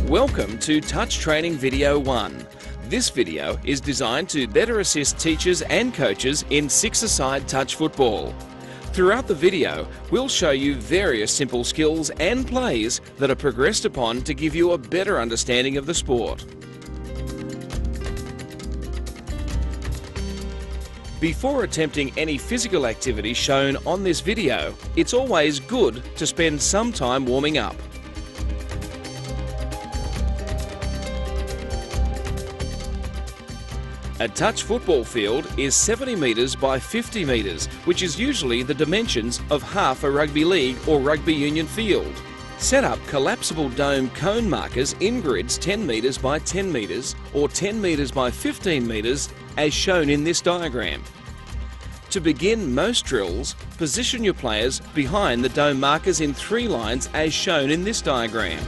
Welcome to Touch Training Video 1. This video is designed to better assist teachers and coaches in six-a-side touch football. Throughout the video, we'll show you various simple skills and plays that are progressed upon to give you a better understanding of the sport. Before attempting any physical activity shown on this video, it's always good to spend some time warming up. A touch football field is 70 metres by 50 metres, which is usually the dimensions of half a rugby league or rugby union field. Set up collapsible dome cone markers in grids 10 metres by 10 metres or 10 metres by 15 metres as shown in this diagram. To begin most drills, position your players behind the dome markers in 3 lines as shown in this diagram.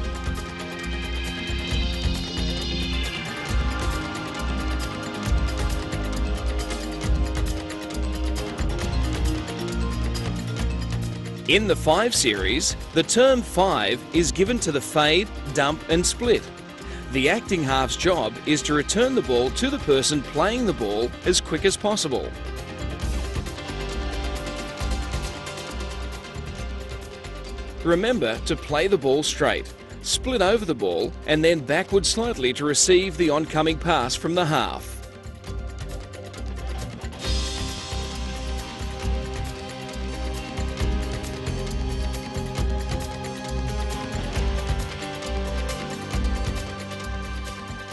In the 5 series, the term 5 is given to the fade, dump and split. The acting half's job is to return the ball to the person playing the ball as quick as possible. Remember to play the ball straight, split over the ball and then backward slightly to receive the oncoming pass from the half.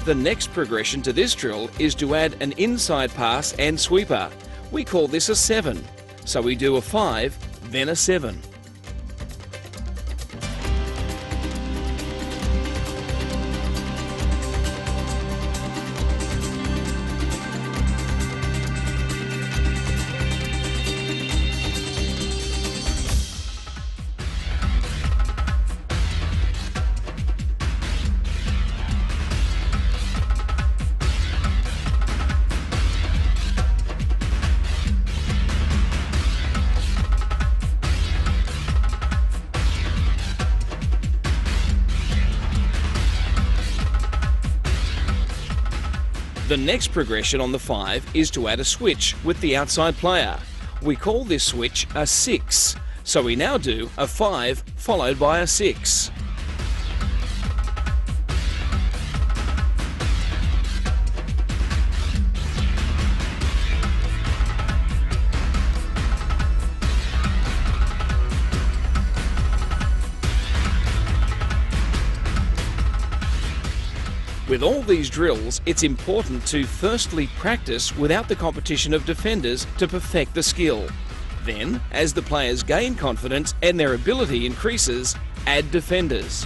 The next progression to this drill is to add an inside pass and sweeper. We call this a 7. So we do a 5, then a 7. The next progression on the 5 is to add a switch with the outside player. We call this switch a 6. So we now do a 5 followed by a 6. With all these drills, it's important to firstly practice without the competition of defenders to perfect the skill. Then, as the players gain confidence and their ability increases, add defenders.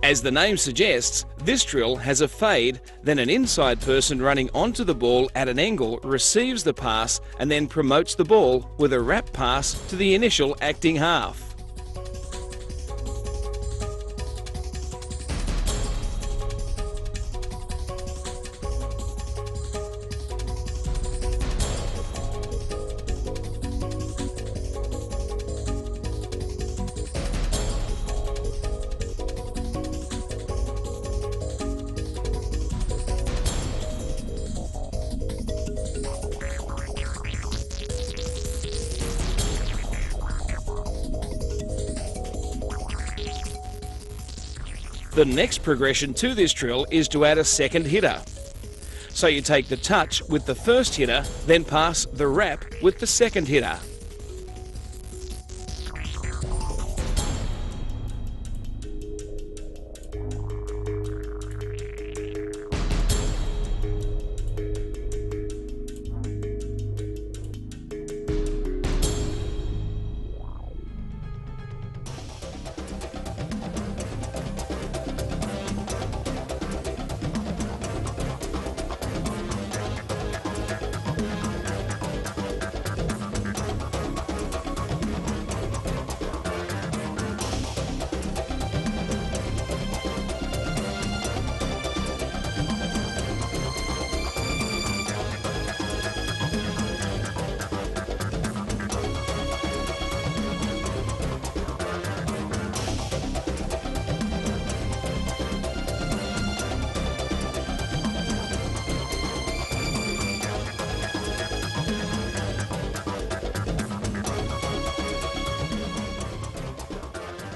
As the name suggests, this drill has a fade, then an inside person running onto the ball at an angle receives the pass and then promotes the ball with a wrap pass to the initial acting half. The next progression to this drill is to add a second hitter. So you take the touch with the first hitter, then pass the wrap with the second hitter.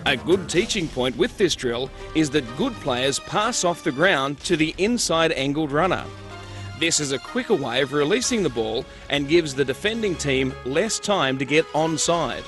A good teaching point with this drill is that good players pass off the ground to the inside angled runner. This is a quicker way of releasing the ball and gives the defending team less time to get onside.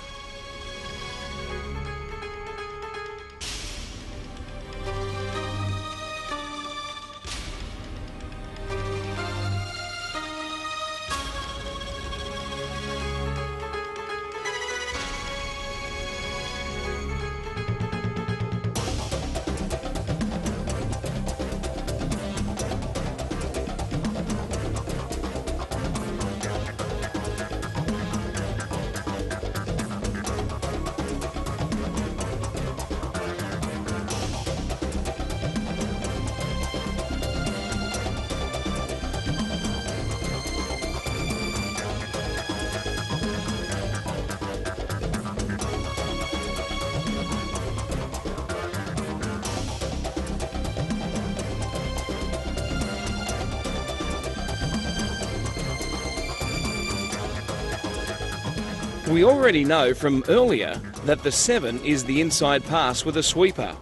We already know from earlier that the 7 is the inside pass with a sweeper.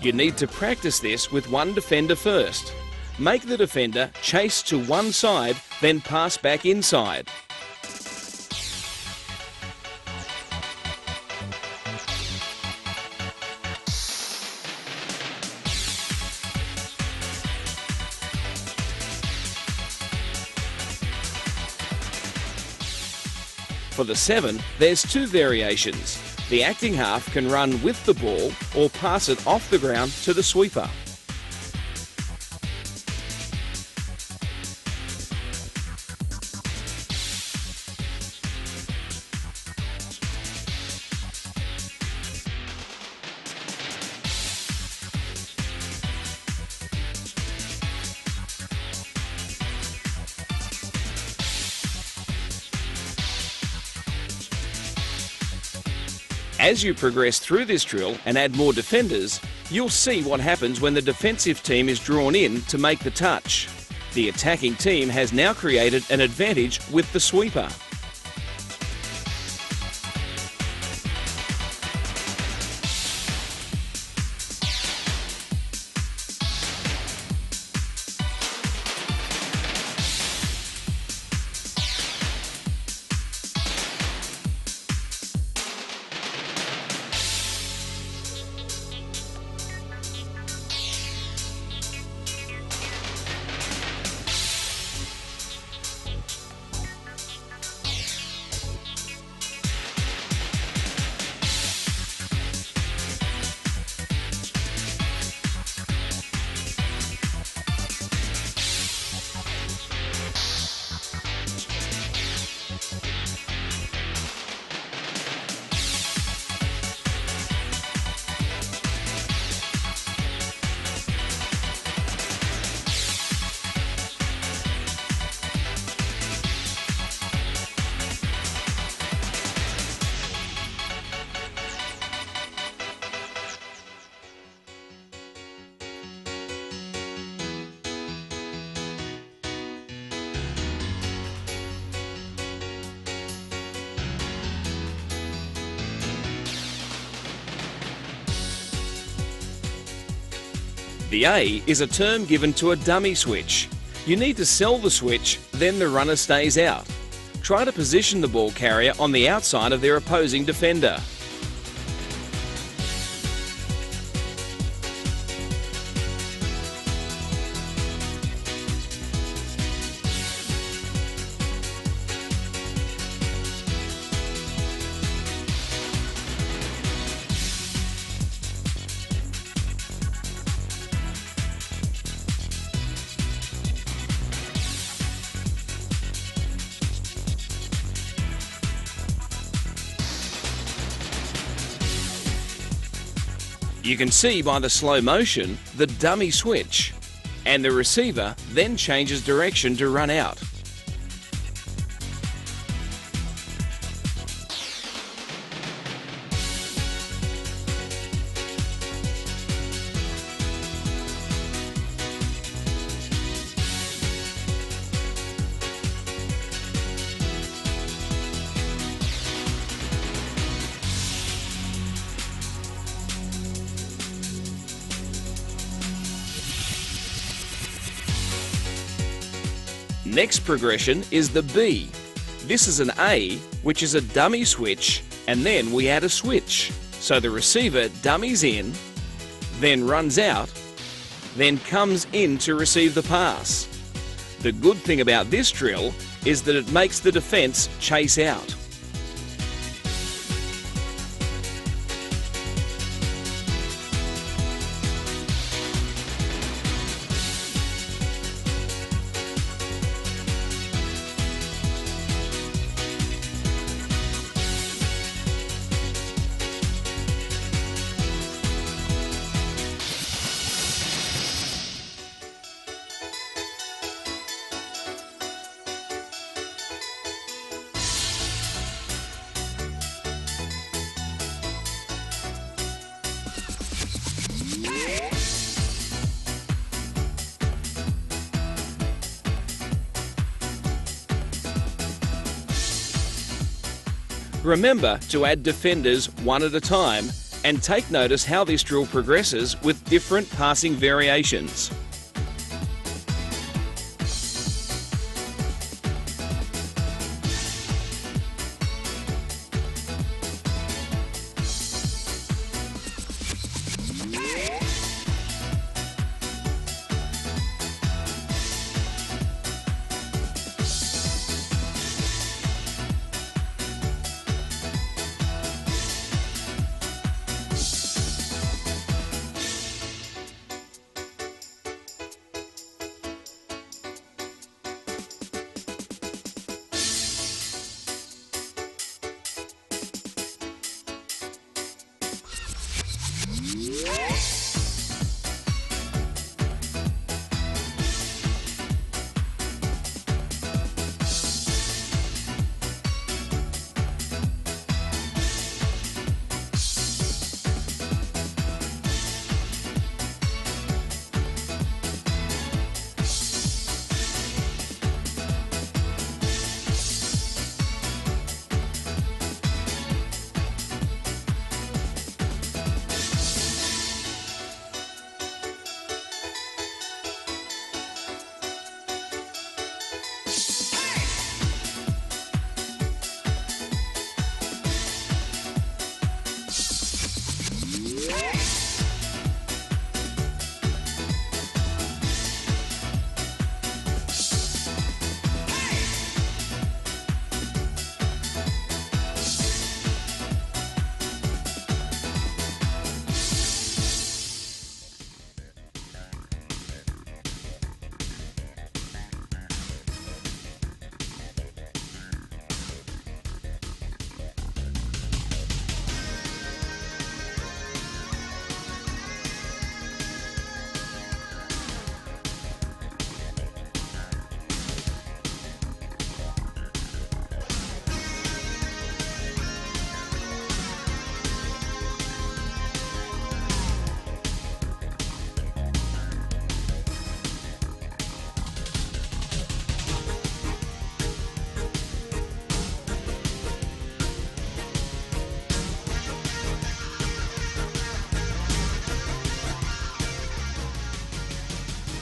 You need to practice this with one defender first. Make the defender chase to one side, then pass back inside. For the 7, there's two variations. The acting half can run with the ball or pass it off the ground to the sweeper. As you progress through this drill and add more defenders, you'll see what happens when the defensive team is drawn in to make the touch. The attacking team has now created an advantage with the sweeper. The A is a term given to a dummy switch. You need to sell the switch, then the runner stays out. Try to position the ball carrier on the outside of their opposing defender. You can see by the slow motion the dummy switch, and the receiver then changes direction to run out. Next progression is the B. This is an A, which is a dummy switch, and then we add a switch. So the receiver dummies in, then runs out, then comes in to receive the pass. The good thing about this drill is that it makes the defence chase out. Remember to add defenders one at a time and take notice how this drill progresses with different passing variations.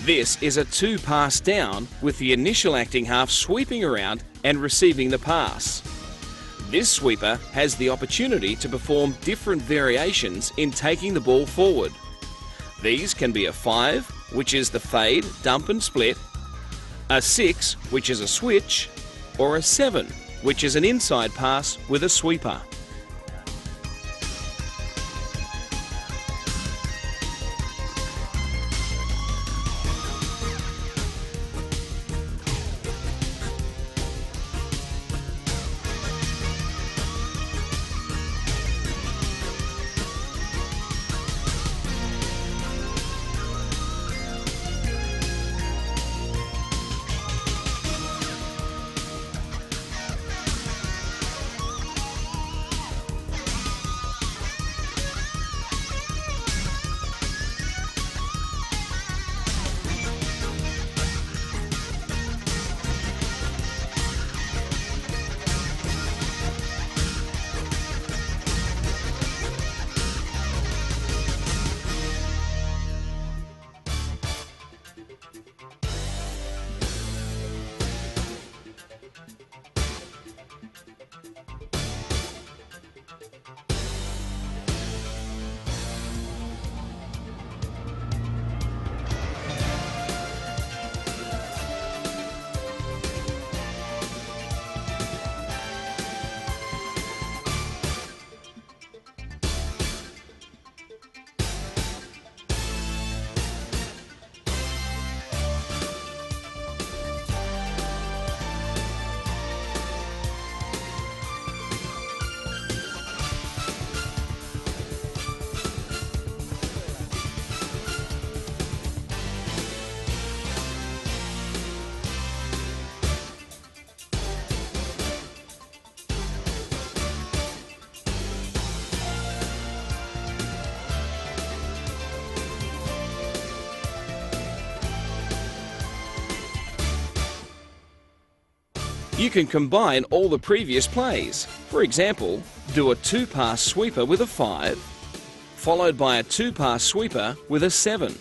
This is a 2-pass down with the initial acting half sweeping around and receiving the pass. This sweeper has the opportunity to perform different variations in taking the ball forward. These can be a 5, which is the fade, dump and split, a 6, which is a switch, or a 7, which is an inside pass with a sweeper. You can combine all the previous plays. For example, do a 2-pass sweeper with a 5, followed by a 2-pass sweeper with a 7.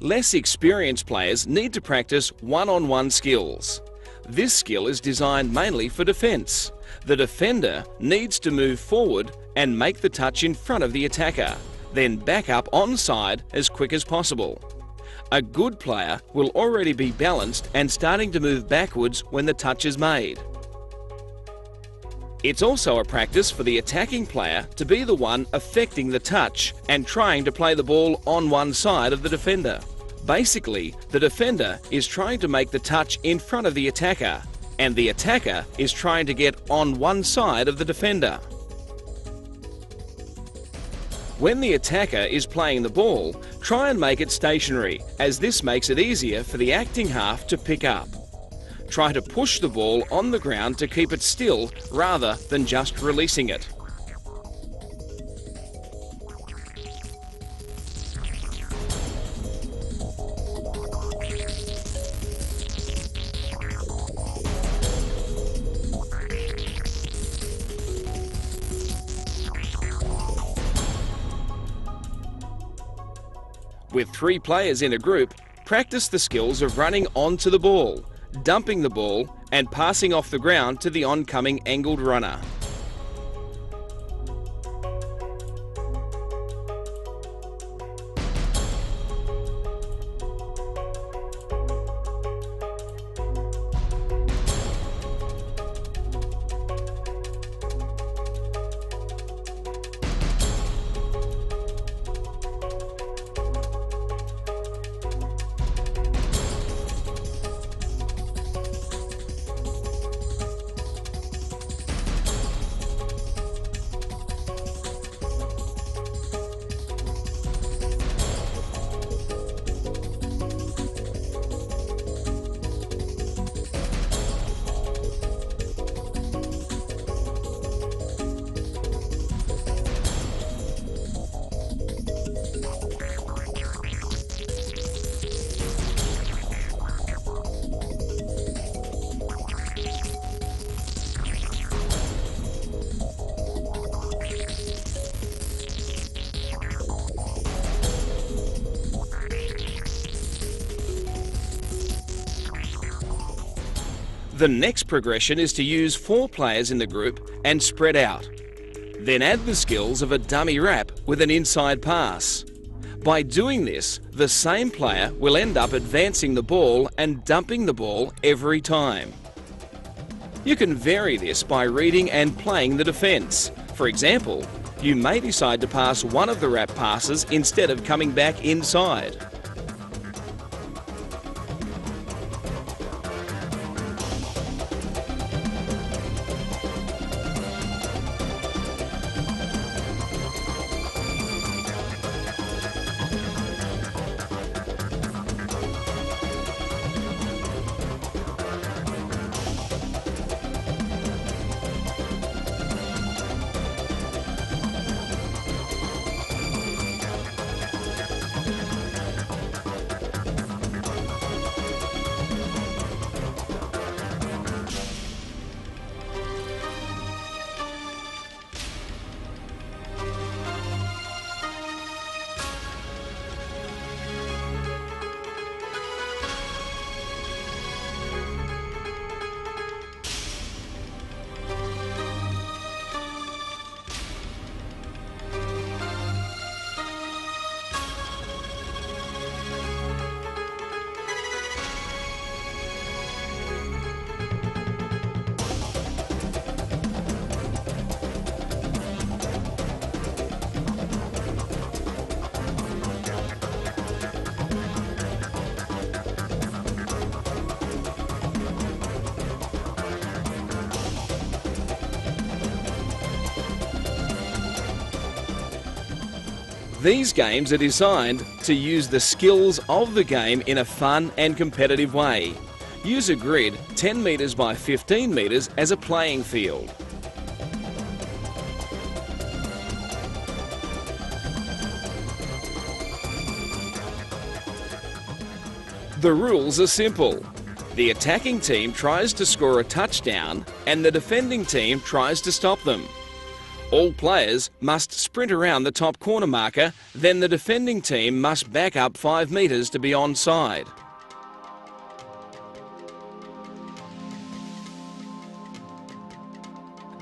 Less experienced players need to practice one-on-one skills. This skill is designed mainly for defence. The defender needs to move forward and make the touch in front of the attacker, then back up onside as quick as possible. A good player will already be balanced and starting to move backwards when the touch is made. It's also a practice for the attacking player to be the one affecting the touch and trying to play the ball on one side of the defender. Basically, the defender is trying to make the touch in front of the attacker, and the attacker is trying to get on one side of the defender. When the attacker is playing the ball, try and make it stationary, as this makes it easier for the acting half to pick up. Try to push the ball on the ground to keep it still rather than just releasing it. With 3 players in a group, practice the skills of running onto the ball, dumping the ball and passing off the ground to the oncoming angled runner. The next progression is to use 4 players in the group and spread out. Then add the skills of a dummy wrap with an inside pass. By doing this, the same player will end up advancing the ball and dumping the ball every time. You can vary this by reading and playing the defence. For example, you may decide to pass one of the wrap passes instead of coming back inside. These games are designed to use the skills of the game in a fun and competitive way. Use a grid 10 metres by 15 metres as a playing field. The rules are simple. The attacking team tries to score a touchdown and the defending team tries to stop them. All players must sprint around the top corner marker, then the defending team must back up 5 metres to be onside.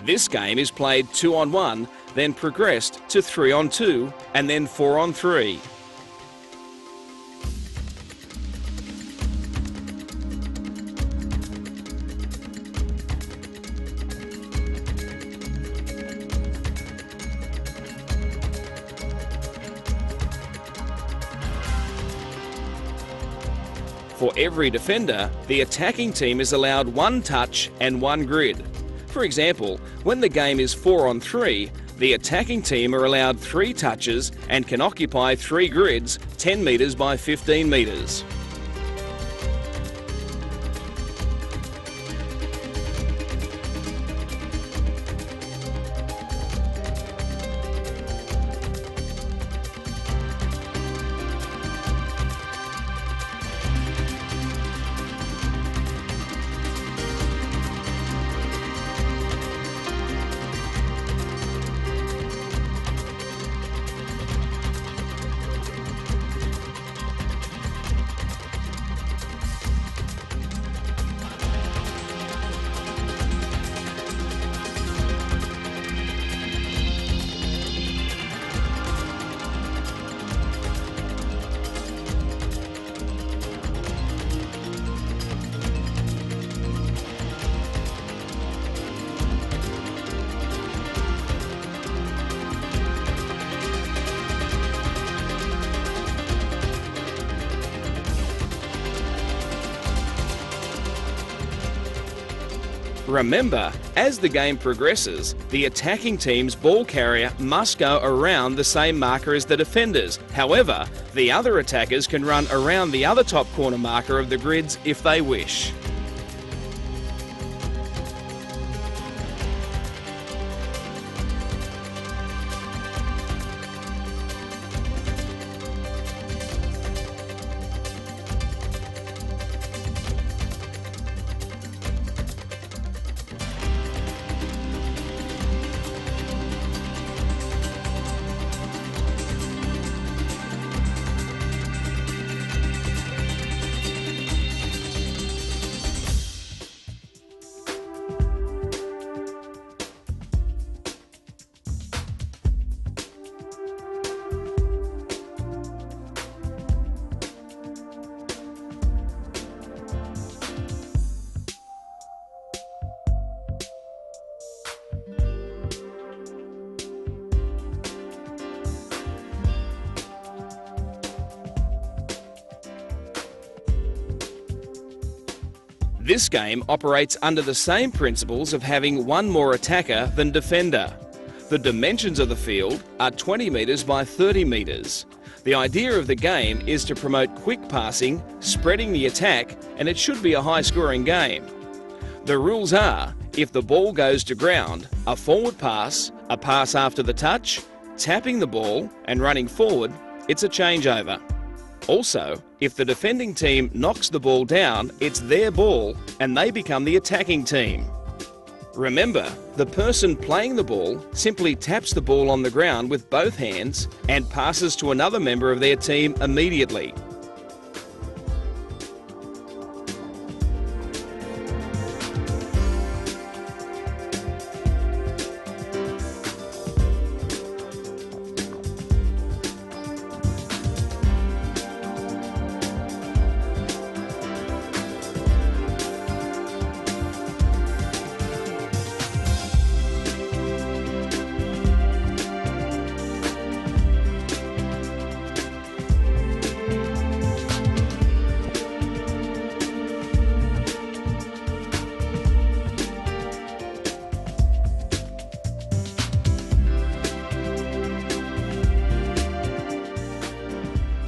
This game is played 2-on-1, then progressed to 3-on-2 and then 4-on-3. For every defender, the attacking team is allowed 1 touch and 1 grid. For example, when the game is 4-on-3, the attacking team are allowed 3 touches and can occupy 3 grids 10 metres by 15 metres. Remember, as the game progresses, the attacking team's ball carrier must go around the same marker as the defenders. However, the other attackers can run around the other top corner marker of the grids if they wish. This game operates under the same principles of having 1 more attacker than defender. The dimensions of the field are 20 metres by 30 metres. The idea of the game is to promote quick passing, spreading the attack, and it should be a high-scoring game. The rules are, if the ball goes to ground, a forward pass, a pass after the touch, tapping the ball and running forward, it's a changeover. Also, if the defending team knocks the ball down, it's their ball and they become the attacking team. Remember, the person playing the ball simply taps the ball on the ground with both hands and passes to another member of their team immediately.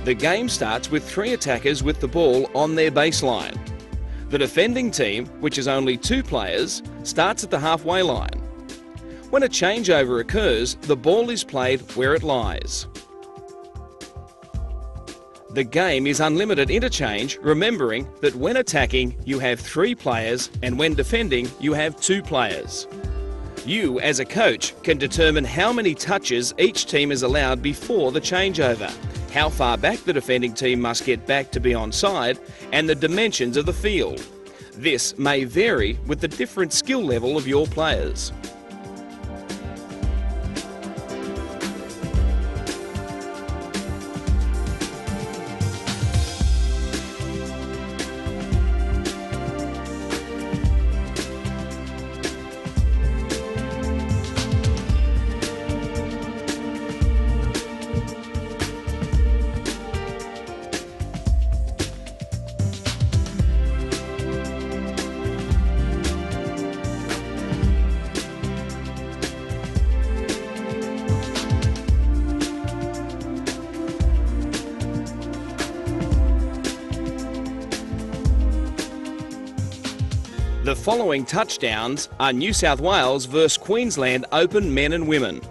The game starts with 3 attackers with the ball on their baseline. The defending team, which is only 2 players, starts at the halfway line. When a changeover occurs, the ball is played where it lies. The game is unlimited interchange, remembering that when attacking you have 3 players and when defending you have 2 players. You, as a coach, can determine how many touches each team is allowed before the changeover, how far back the defending team must get back to be onside, and the dimensions of the field. This may vary with the different skill level of your players. The following touchdowns are New South Wales versus Queensland Open men and women.